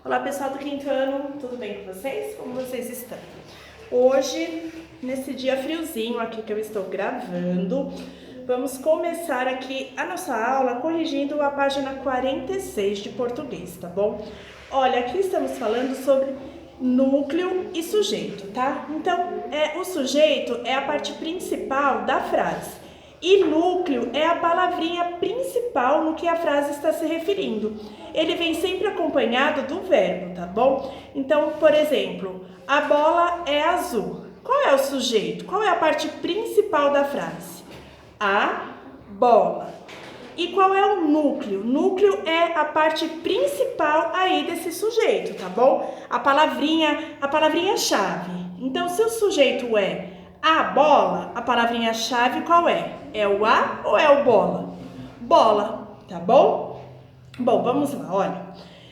Olá pessoal do quinto ano, tudo bem com vocês? Como vocês estão? Hoje, nesse dia friozinho aqui que eu estou gravando, vamos começar aqui a nossa aula corrigindo a página 46 de português, tá bom? Olha, aqui estamos falando sobre núcleo e sujeito, tá? Então, o sujeito é a parte principal da frase. E núcleo é a palavrinha principal no que a frase está se referindo. Ele vem sempre acompanhado do verbo, tá bom? Então, por exemplo, a bola é azul. Qual é o sujeito? Qual é a parte principal da frase? A bola. E qual é o núcleo? Núcleo é a parte principal aí desse sujeito, tá bom? A palavrinha-chave. Então, se o sujeito é a bola, a palavrinha-chave qual é? É o a ou é o bola? Bola, tá bom? Bom, vamos lá, olha.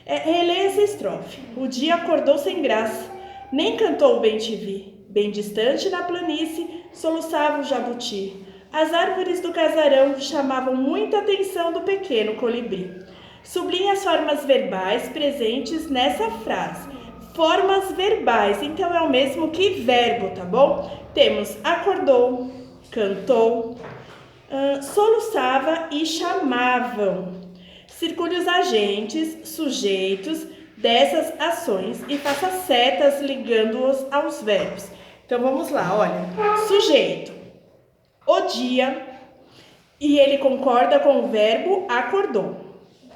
Releia essa estrofe. O dia acordou sem graça, nem cantou o bem-te-vi. Bem distante na planície, soluçava o jabuti. As árvores do casarão chamavam muita atenção do pequeno colibri. Sublinha as formas verbais presentes nessa frase. Formas verbais, então é o mesmo que verbo, tá bom? Temos acordou, cantou, soluçava e chamavam. Circule os agentes, sujeitos dessas ações e faça setas ligando-os aos verbos. Então vamos lá, olha. Sujeito, o dia, e ele concorda com o verbo acordou.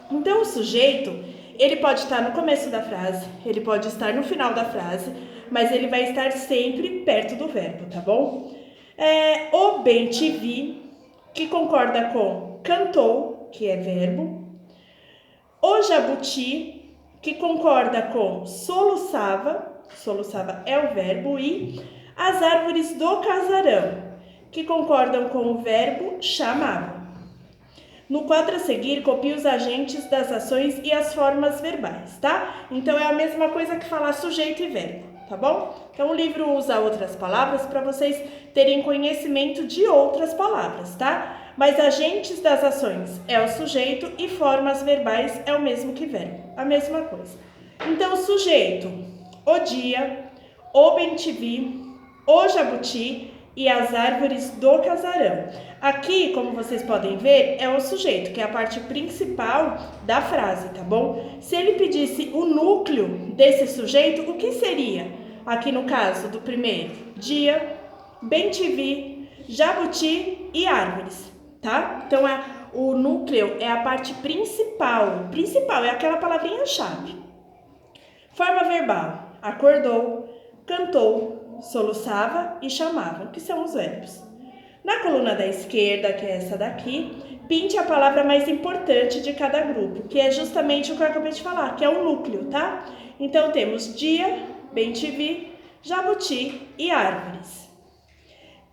Então o sujeito, ele pode estar no começo da frase, ele pode estar no final da frase, mas ele vai estar sempre perto do verbo, tá bom? O bem-te-vi, que concorda com cantou, que é verbo. O jabuti, que concorda com soluçava, soluçava é o verbo. E as árvores do casarão, que concordam com o verbo chamava. No quadro a seguir, copie os agentes das ações e as formas verbais, tá? Então, é a mesma coisa que falar sujeito e verbo, tá bom? Então, o livro usa outras palavras para vocês terem conhecimento de outras palavras, tá? Mas agentes das ações é o sujeito e formas verbais é o mesmo que verbo, a mesma coisa. Então, sujeito, o dia, o bem-te-vi, o jabuti e as árvores do casarão. Aqui, como vocês podem ver, é o sujeito, que é a parte principal da frase, tá bom? Se ele pedisse o núcleo desse sujeito, o que seria? Aqui no caso do primeiro, dia, bem-te-vi, jabuti e árvores, tá? Então, o núcleo é a parte principal. Principal é aquela palavrinha-chave. Forma verbal, acordou, cantou, soluçava e chamava, que são os verbos. Na coluna da esquerda, que é essa daqui, pinte a palavra mais importante de cada grupo, que é justamente o que eu acabei de falar, que é o núcleo, tá? Então, temos dia, bem-te-vi, jabuti e árvores.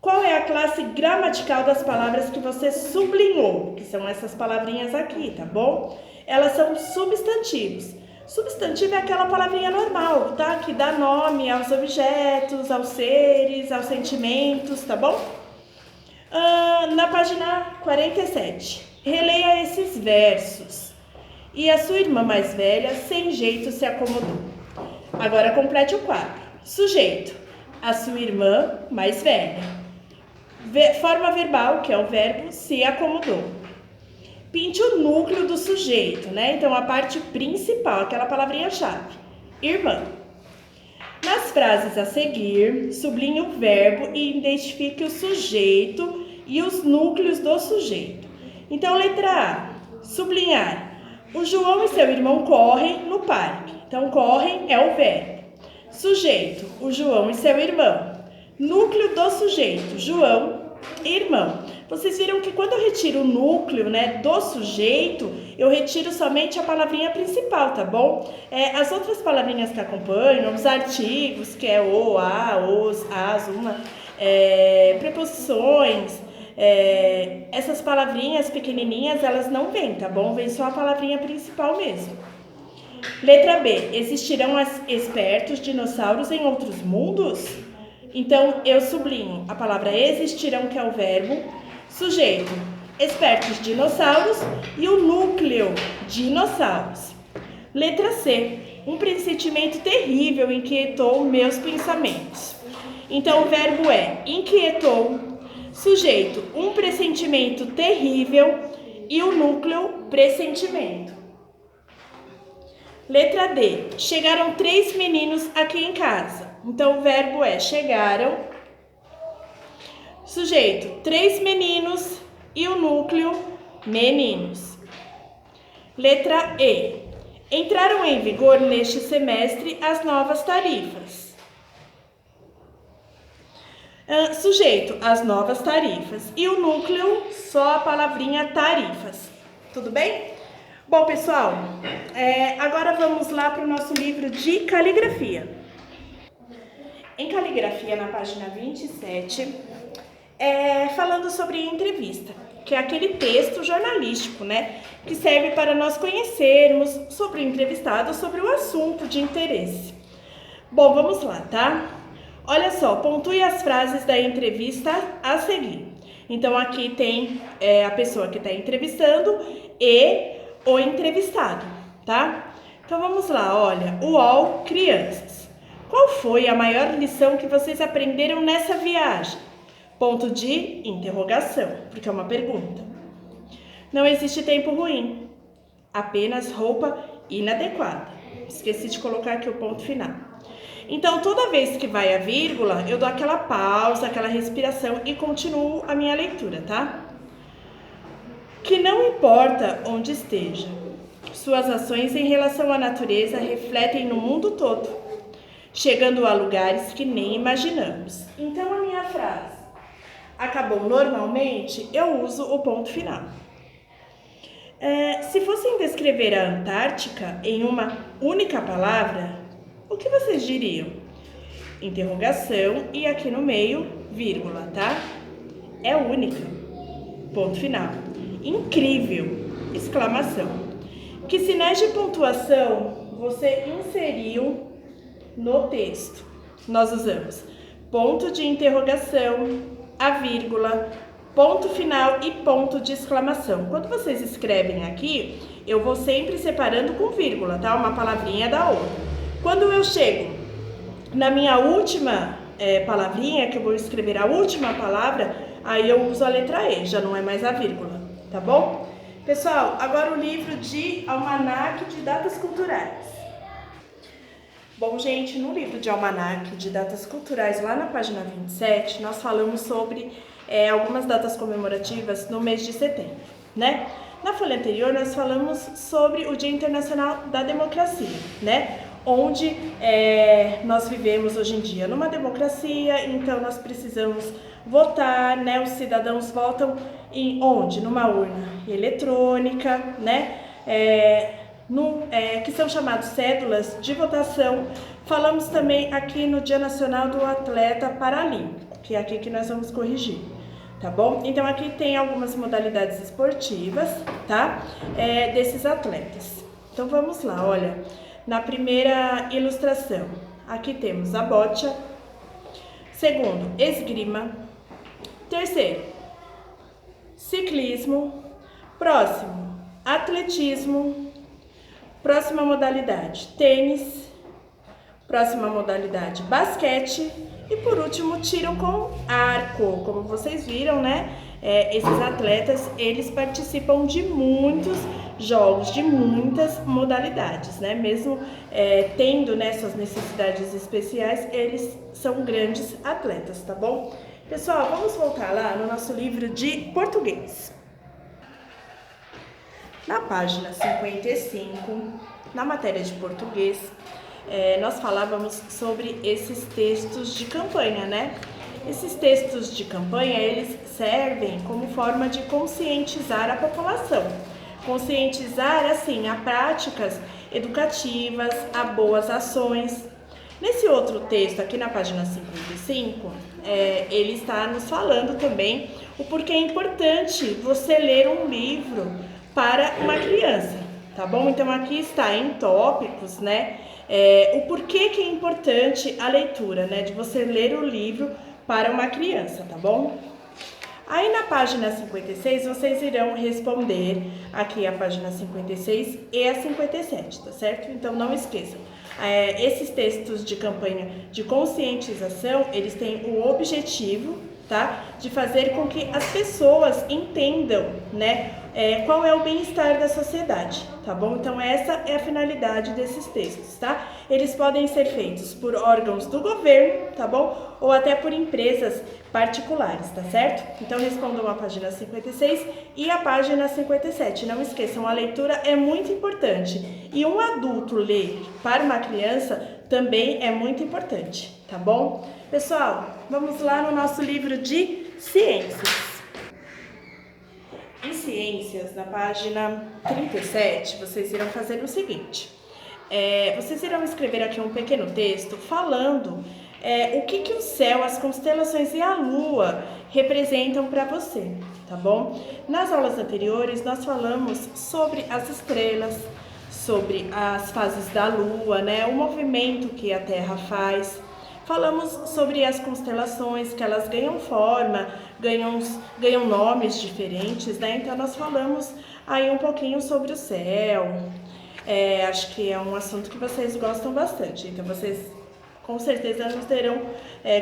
Qual é a classe gramatical das palavras que você sublinhou? Que são essas palavrinhas aqui, tá bom? Elas são substantivos. Substantivo é aquela palavrinha normal, tá? Que dá nome aos objetos, aos seres, aos sentimentos, tá bom? Na página 47, releia esses versos. E a sua irmã mais velha, sem jeito, se acomodou. Agora complete o quadro. Sujeito, a sua irmã mais velha. Forma verbal, que é o verbo, se acomodou. Pinte o núcleo do sujeito, né? Então, a parte principal, aquela palavrinha-chave. Irmã. Nas frases a seguir, sublinhe o verbo e identifique o sujeito e os núcleos do sujeito. Então, letra A, sublinhar. O João e seu irmão correm no parque. Então, correm é o verbo. Sujeito, o João e seu irmão. Núcleo do sujeito, João e irmão. Vocês viram que quando eu retiro o núcleo, né, do sujeito, eu retiro somente a palavrinha principal, tá bom? As outras palavrinhas que acompanham, os artigos, que é o, a, os, as, uma, preposições, essas palavrinhas pequenininhas, elas não vêm, tá bom? Vem só a palavrinha principal mesmo. Letra B. Existirão espertos dinossauros em outros mundos? Então, eu sublinho a palavra existirão, que é o verbo, sujeito, espertos dinossauros e o núcleo, dinossauros. Letra C. Um pressentimento terrível inquietou meus pensamentos. Então, o verbo é inquietou. Sujeito, um pressentimento terrível. E o núcleo, pressentimento. Letra D. Chegaram 3 meninos aqui em casa. Então, o verbo é chegaram. Sujeito, 3 meninos. E o núcleo, meninos. Letra E. Entraram em vigor neste semestre as novas tarifas. Sujeito, as novas tarifas. E o núcleo, só a palavrinha tarifas. Tudo bem? Bom, pessoal, agora vamos lá para o nosso livro de caligrafia. Em caligrafia, na página 27, falando sobre entrevista, que é aquele texto jornalístico, né? Que serve para nós conhecermos sobre o entrevistado, sobre o assunto de interesse. Bom, vamos lá, tá? Olha só, pontue as frases da entrevista a seguir. Então, aqui tem a pessoa que está entrevistando e o entrevistado, tá? Então, vamos lá, olha. UOL, crianças. Qual foi a maior lição que vocês aprenderam nessa viagem? Ponto de interrogação, porque é uma pergunta. Não existe tempo ruim, apenas roupa inadequada. Esqueci de colocar aqui o ponto final. Então, toda vez que vai a vírgula, eu dou aquela pausa, aquela respiração e continuo a minha leitura, tá? Que não importa onde esteja, suas ações em relação à natureza refletem no mundo todo, chegando a lugares que nem imaginamos. Então, a minha frase acabou normalmente, eu uso o ponto final. Se fossem descrever a Antártica em uma única palavra, o que vocês diriam? Interrogação e aqui no meio, vírgula, tá? É única. Ponto final. Incrível! Exclamação. Que sinais de pontuação você inseriu no texto? Nós usamos ponto de interrogação, a vírgula, ponto final e ponto de exclamação. Quando vocês escrevem aqui, eu vou sempre separando com vírgula, tá? Uma palavrinha da outra. Quando eu chego na minha última palavrinha, que eu vou escrever a última palavra, aí eu uso a letra E, já não é mais a vírgula, tá bom? Pessoal, agora o livro de Almanaque de Datas Culturais. Bom, gente, no livro de Almanaque de Datas Culturais, lá na página 27, nós falamos sobre algumas datas comemorativas no mês de setembro, né? Na folha anterior, nós falamos sobre o Dia Internacional da Democracia, né? Onde nós vivemos hoje em dia numa democracia, então nós precisamos votar, né? Os cidadãos votam onde? Numa urna eletrônica, né? Que são chamados cédulas de votação. Falamos também aqui no Dia Nacional do Atleta Paralímpico, que é aqui que nós vamos corrigir, tá bom? Então aqui tem algumas modalidades esportivas, tá? Desses atletas. Então vamos lá, olha. Na primeira ilustração, aqui temos a bocha. Segundo, esgrima. Terceiro, ciclismo. Próximo, atletismo. Próxima modalidade, tênis. Próxima modalidade, basquete. E por último, tiro com arco. Como vocês viram, né? Esses atletas, eles participam de muitos jogos, de muitas modalidades, né? Mesmo tendo, né, suas necessidades especiais, eles são grandes atletas, tá bom? Pessoal, vamos voltar lá no nosso livro de português. Na página 55, na matéria de português, nós falávamos sobre esses textos de campanha, né? Esses textos de campanha, eles servem como forma de conscientizar a população. Conscientizar, assim, a práticas educativas, a boas ações. Nesse outro texto, aqui na página 55, ele está nos falando também o porquê é importante você ler um livro para uma criança, tá bom? Então, aqui está em tópicos, né? O porquê que é importante a leitura, né? De você ler o livro para uma criança, tá bom? Aí na página 56 vocês irão responder aqui a página 56 e a 57, tá certo? Então não esqueçam. Esses textos de campanha de conscientização, eles têm o objetivo, tá, de fazer com que as pessoas entendam, né, qual é o bem-estar da sociedade, tá bom? Então essa é a finalidade desses textos, tá? Eles podem ser feitos por órgãos do governo, tá bom? Ou até por empresas particulares, tá certo? Então respondam a página 56 e a página 57. Não esqueçam, a leitura é muito importante. E um adulto ler para uma criança também é muito importante, tá bom? Pessoal, vamos lá no nosso livro de ciências. Em ciências, na página 37, vocês irão fazer o seguinte. Vocês irão escrever aqui um pequeno texto falando o que o céu, as constelações e a lua representam para você, tá bom? Nas aulas anteriores, nós falamos sobre as estrelas, sobre as fases da lua, né? O movimento que a Terra faz. Falamos sobre as constelações, que elas ganham forma, ganham nomes diferentes, né? Então nós falamos aí um pouquinho sobre o céu. Acho que é um assunto que vocês gostam bastante, então vocês com certeza não terão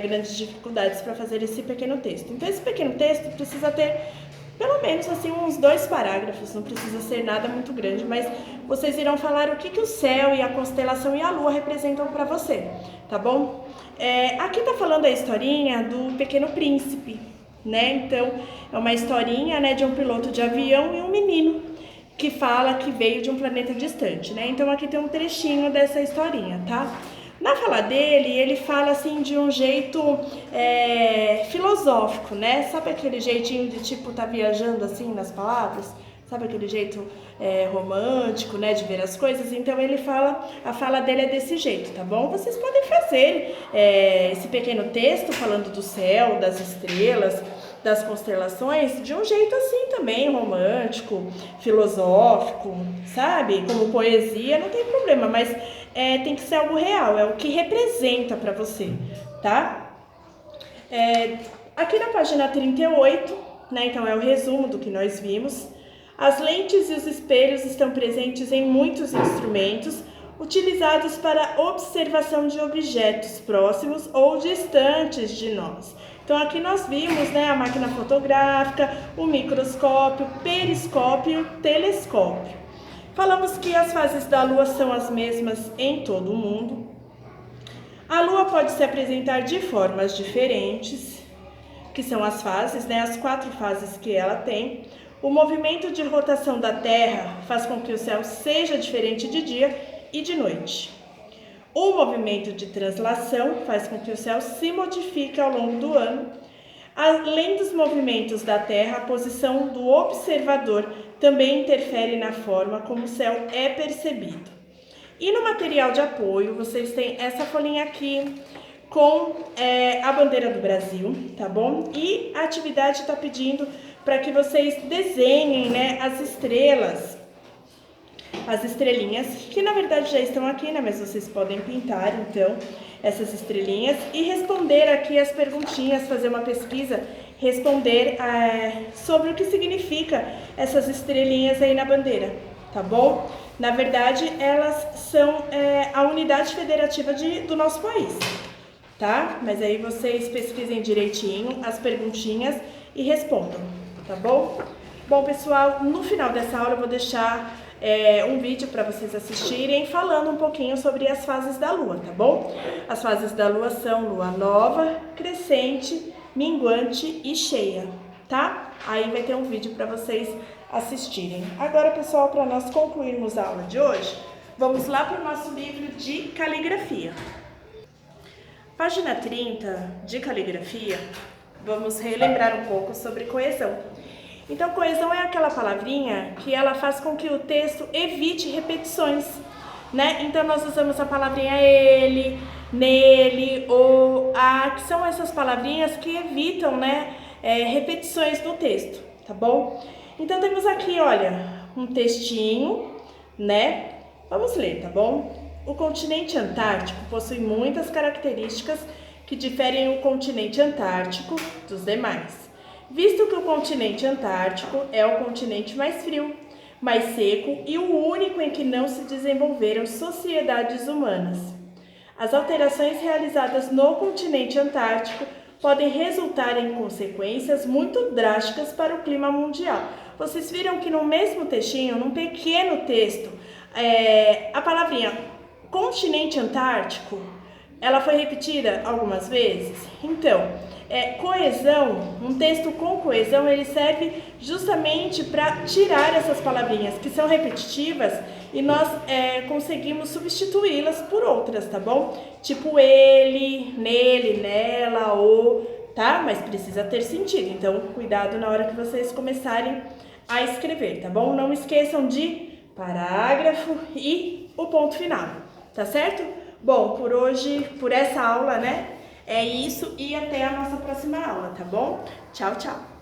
grandes dificuldades para fazer esse pequeno texto. Então esse pequeno texto precisa ter pelo menos assim uns 2 parágrafos, não precisa ser nada muito grande, mas vocês irão falar o que o céu e a constelação e a lua representam para você, tá bom? Aqui tá falando a historinha do Pequeno Príncipe, né? Então é uma historinha, né, de um piloto de avião e um menino que fala que veio de um planeta distante, né? Então aqui tem um trechinho dessa historinha, tá? Na fala dele, ele fala assim de um jeito filosófico, né? Sabe aquele jeitinho de tipo tá viajando assim nas palavras? Sabe aquele jeito romântico, né, de ver as coisas? Então ele fala, a fala dele é desse jeito, tá bom? Vocês podem fazer esse pequeno texto falando do céu, das estrelas, das constelações, de um jeito assim também, romântico, filosófico, sabe? Como poesia, não tem problema, mas tem que ser algo real, é o que representa para você, tá? Aqui na página 38, né, então é o resumo do que nós vimos. As lentes e os espelhos estão presentes em muitos instrumentos utilizados para observação de objetos próximos ou distantes de nós. Então aqui nós vimos, né, a máquina fotográfica, o microscópio, o periscópio e o telescópio. Falamos que as fases da Lua são as mesmas em todo o mundo. A Lua pode se apresentar de formas diferentes, que são as fases, né, as 4 fases que ela tem. O movimento de rotação da Terra faz com que o céu seja diferente de dia e de noite. O movimento de translação faz com que o céu se modifique ao longo do ano. Além dos movimentos da Terra, a posição do observador também interfere na forma como o céu é percebido. E no material de apoio, vocês têm essa folhinha aqui com a bandeira do Brasil, tá bom? E a atividade está pedindo para que vocês desenhem, né, as estrelas, as estrelinhas, que na verdade já estão aqui, né, mas vocês podem pintar, então, essas estrelinhas e responder aqui as perguntinhas, fazer uma pesquisa, responder sobre o que significa essas estrelinhas aí na bandeira, tá bom? Na verdade, elas são a unidade federativa do nosso país, tá? Mas aí vocês pesquisem direitinho as perguntinhas e respondam, tá bom? Bom, pessoal, no final dessa aula eu vou deixar um vídeo para vocês assistirem falando um pouquinho sobre as fases da Lua, tá bom? As fases da Lua são Lua nova, crescente, minguante e cheia, tá? Aí vai ter um vídeo para vocês assistirem. Agora, pessoal, para nós concluirmos a aula de hoje, vamos lá para o nosso livro de caligrafia. Página 30 de caligrafia, vamos relembrar um pouco sobre coesão. Então, coesão é aquela palavrinha que ela faz com que o texto evite repetições, né? Então, nós usamos a palavrinha ele, nele, ou a, que são essas palavrinhas que evitam, né, repetições no texto, tá bom? Então, temos aqui, olha, um textinho, né? Vamos ler, tá bom? O continente antártico possui muitas características que diferem o continente antártico dos demais. visto que o continente antártico é o continente mais frio, mais seco e o único em que não se desenvolveram sociedades humanas. As alterações realizadas no continente antártico podem resultar em consequências muito drásticas para o clima mundial. Vocês viram que no mesmo textinho, num pequeno texto, a palavrinha continente antártico, ela foi repetida algumas vezes? Então, coesão, um texto com coesão, ele serve justamente para tirar essas palavrinhas que são repetitivas e nós conseguimos substituí-las por outras, tá bom? Tipo ele, nele, nela, o, tá? Mas precisa ter sentido, então cuidado na hora que vocês começarem a escrever, tá bom? Não esqueçam de parágrafo e o ponto final, tá certo? Bom, por hoje, por essa aula, né? É isso e até a nossa próxima aula, tá bom? Tchau, tchau!